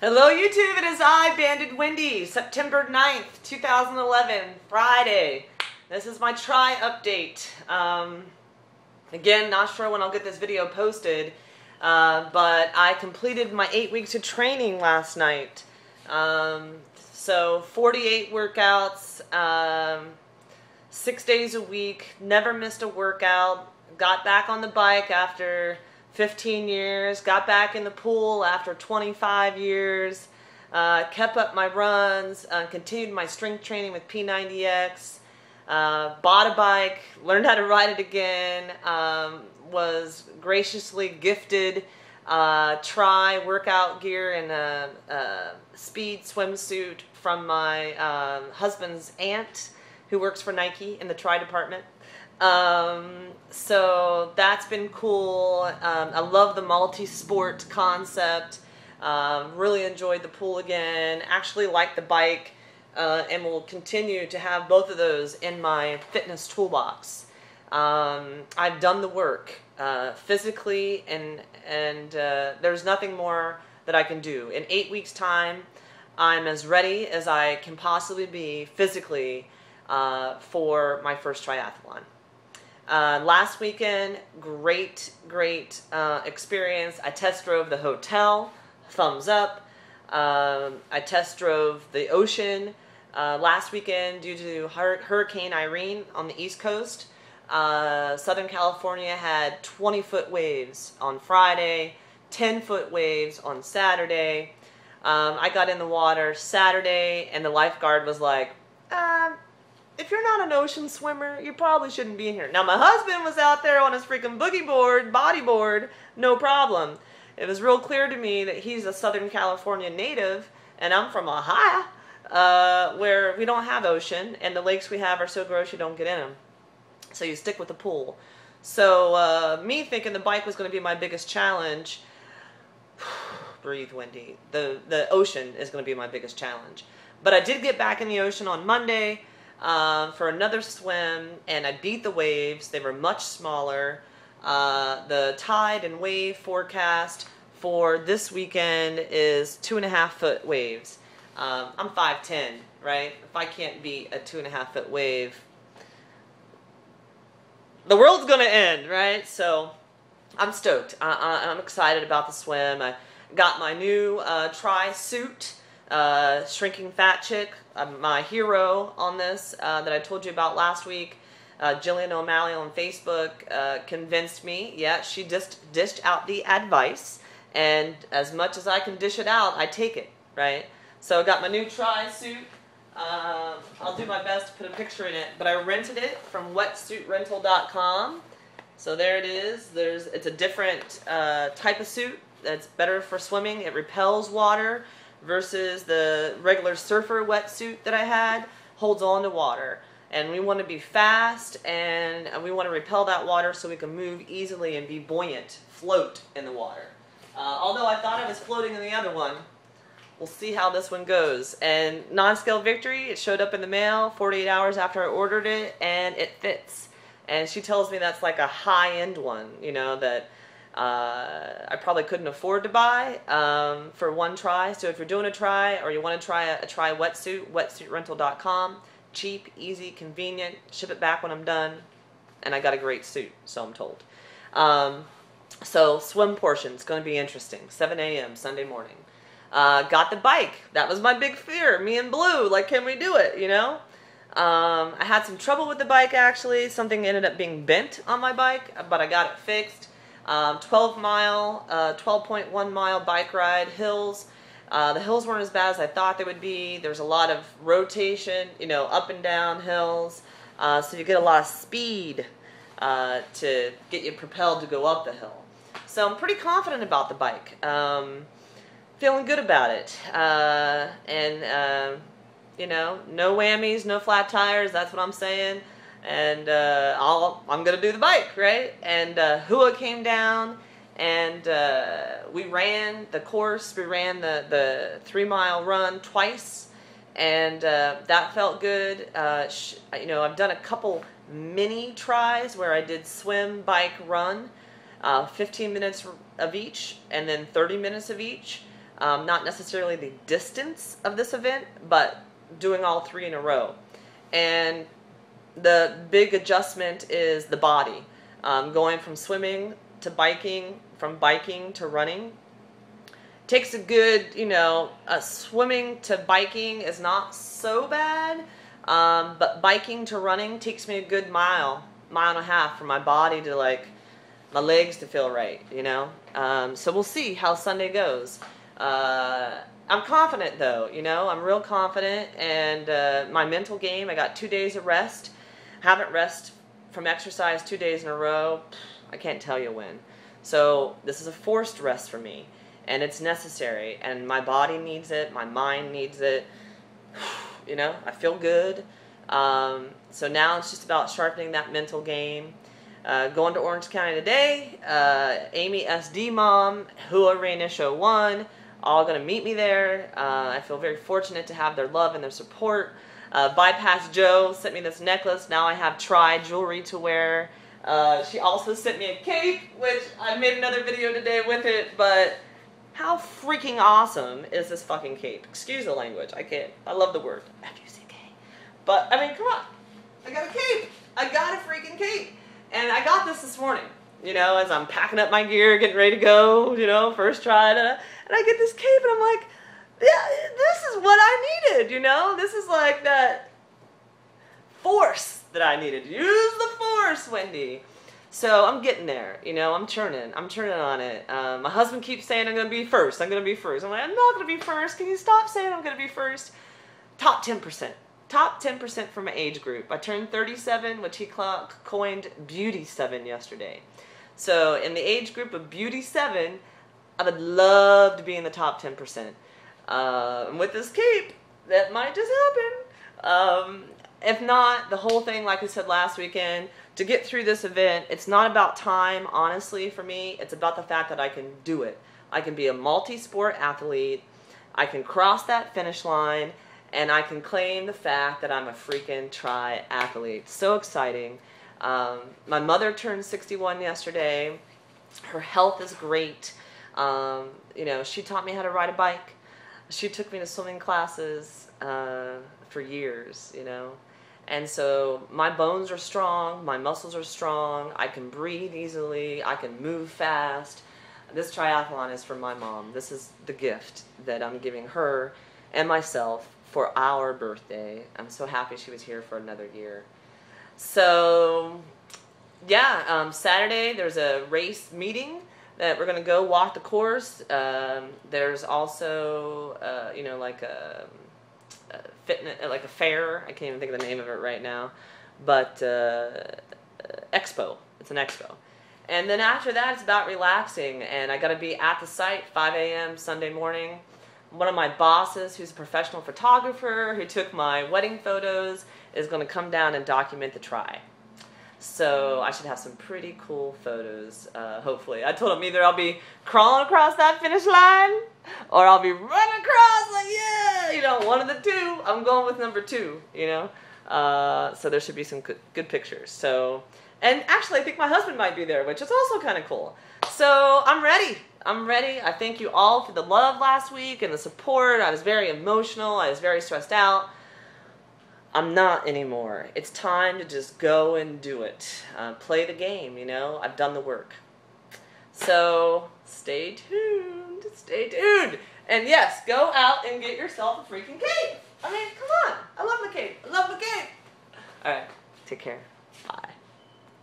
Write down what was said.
Hello YouTube, it is I, Banded Wendy, September 9th, 2011, Friday. This is my try update. Again, not sure when I'll get this video posted, but I completed my 8 weeks of training last night. So 48 workouts, 6 days a week, never missed a workout, got back on the bike after 15 years, got back in the pool after 25 years, kept up my runs, continued my strength training with P90X, bought a bike, learned how to ride it again, was graciously gifted Tri workout gear and a speed swimsuit from my husband's aunt who works for Nike in the Tri department. So that's been cool. I love the multi-sport concept. Really enjoyed the pool again. Actually like the bike, and will continue to have both of those in my fitness toolbox. I've done the work physically, and there's nothing more that I can do. In 8 weeks' time, I'm as ready as I can possibly be physically for my first triathlon. Last weekend, great experience. I test drove the hotel, thumbs up. I test drove the ocean last weekend due to Hurricane Irene on the East Coast. Southern California had 20-foot waves on Friday, 10-foot waves on Saturday. I got in the water Saturday, and the lifeguard was like, if you're not an ocean swimmer, you probably shouldn't be in here. Now, my husband was out there on his freaking boogie board, bodyboard, no problem. It was real clear to me that he's a Southern California native, and I'm from Ohio, where we don't have ocean, and the lakes we have are so gross you don't get in them. So you stick with the pool. So me thinking the bike was going to be my biggest challenge, breathe, Wendy, the ocean is going to be my biggest challenge. But I did get back in the ocean on Monday, for another swim, and I beat the waves. They were much smaller. The tide and wave forecast for this weekend is 2.5-foot waves. I'm 5'10", right? If I can't beat a 2.5-foot wave, the world's gonna end, right? So I'm stoked. I'm excited about the swim. I got my new Tri suit. Shrinking Fat Chick, my hero on this, that I told you about last week, Jillian O'Malley on Facebook, convinced me. Yeah, she just dished out the advice, and as much as I can dish it out, I take it, right? So I got my new Tri suit. I'll do my best to put a picture in it, but I rented it from wetsuitrental.com. So there it is. It's a different type of suit that's better for swimming. It repels water, versus the regular surfer wetsuit that I had holds on to water. And we want to be fast, and we want to repel that water so we can move easily and be buoyant, float in the water. Although I thought I was floating in the other one. We'll see how this one goes. And non-scale victory, it showed up in the mail 48 hours after I ordered it, and it fits. And she tells me that's like a high-end one, you know, that I probably couldn't afford to buy for one try. So if you're doing a try, or you want to try a Tri wetsuit, wetsuitrental.com. Cheap, easy, convenient. Ship it back when I'm done. And I got a great suit, so I'm told. So swim portion is going to be interesting. 7 a.m. Sunday morning. Got the bike. That was my big fear. Me and Blue, like, can we do it, you know? I had some trouble with the bike, actually. Something ended up being bent on my bike, but I got it fixed. 12.1 mile bike ride, hills. The hills weren't as bad as I thought they would be. There's a lot of rotation, you know, up and down hills. So you get a lot of speed to get you propelled to go up the hill. So I'm pretty confident about the bike. Feeling good about it. You know, no whammies, no flat tires, that's what I'm saying. And I'm going to do the bike, right? And Hua came down, and we ran the course. We ran the 3-mile run twice, and that felt good. You know, I've done a couple mini tries where I did swim, bike, run, 15 minutes of each, and then 30 minutes of each. Not necessarily the distance of this event, but doing all 3 in a row. And the big adjustment is the body. Going from swimming to biking, from biking to running. Takes a good, swimming to biking is not so bad, but biking to running takes me a good mile and a half for my body to, like, my legs to feel right, So we'll see how Sunday goes. I'm confident, though, I'm real confident, and my mental game, I got 2 days of rest. Haven't rested from exercise 2 days in a row. I can't tell you when. So this is a forced rest for me, and it's necessary, and my body needs it, my mind needs it. I feel good. So now it's just about sharpening that mental game. Going to Orange County today. Amy SD Mom, Hua Rainisho 1, all going to meet me there. I feel very fortunate to have their love and their support. Bypass Joe sent me this necklace. Now I have Tri jewelry to wear. She also sent me a cape, which I made another video today with it, but how freaking awesome is this fucking cape? Excuse the language. I love the word F-U-C-K. But, I mean, come on. I got a cape. I got a freaking cape. And I got this morning, as I'm packing up my gear, getting ready to go, first try. And I get this cape, and I'm like, yeah, this is what I needed, This is like that force that I needed. Use the force, Wendy. So I'm getting there, I'm churning on it. My husband keeps saying I'm going to be first. I'm like, I'm not going to be first. Can you stop saying I'm going to be first? Top 10%. Top 10% for my age group. I turned 37, which he coined Beauty 7 yesterday. So in the age group of Beauty 7, I would love to be in the top 10%. And with this cape, that might just happen. If not, the whole thing, like I said last weekend, to get through this event, it's not about time, honestly, for me. It's about the fact that I can do it. I can be a multi-sport athlete. I can cross that finish line, and I can claim the fact that I'm a freaking triathlete. So exciting. My mother turned 61 yesterday. Her health is great. She taught me how to ride a bike. She took me to swimming classes for years, And so my bones are strong, my muscles are strong, I can breathe easily, I can move fast. This triathlon is for my mom. This is the gift that I'm giving her and myself for our birthday. I'm so happy she was here for another year. So, yeah, Saturday there's a race meeting that we're going to go walk the course. There's also, like a fitness, like a fair. I can't even think of the name of it right now, but expo. It's an expo. And then after that, it's about relaxing, and I got to be at the site 5 a.m. Sunday morning. One of my bosses, who's a professional photographer, who took my wedding photos, is going to come down and document the tri. So I should have some pretty cool photos, hopefully. I told him either I'll be crawling across that finish line, or I'll be running across, like, yeah, one of the two. I'm going with number 2, So there should be some good pictures. So, and actually, I think my husband might be there, which is also kind of cool. So I'm ready. I thank you all for the love last week and the support. I was very emotional. I was very stressed out. I'm not anymore. It's time to just go and do it. Play the game, I've done the work. So, stay tuned. Stay tuned. And yes, go out and get yourself a freaking cape. I mean, come on. I love the cape. I love the cape. All right. Take care.